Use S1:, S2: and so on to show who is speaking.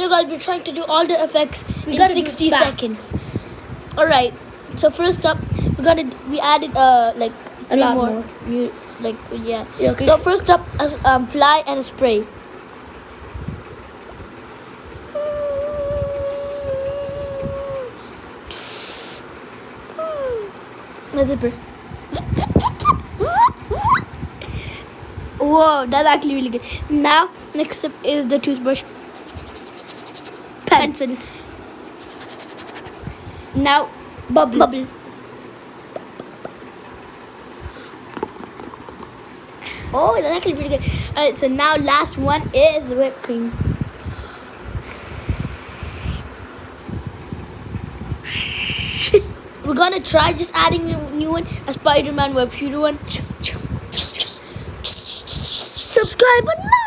S1: So guys, we're trying to do all the effects in
S2: gotta do
S1: 60
S2: fast.
S1: seconds. All right. So first up, we added like
S2: A lot more.
S1: Yeah.
S2: Yeah, okay.
S1: So first up, fly and a spray. A zipper. Whoa, that's actually really good. Now, next step is the toothbrush. Pencil. Now, bubble. Oh, that's actually pretty good. Alright, so now last one is whipped cream. We're gonna try just adding a new one, a Spider-Man web shooter one. Subscribe and like.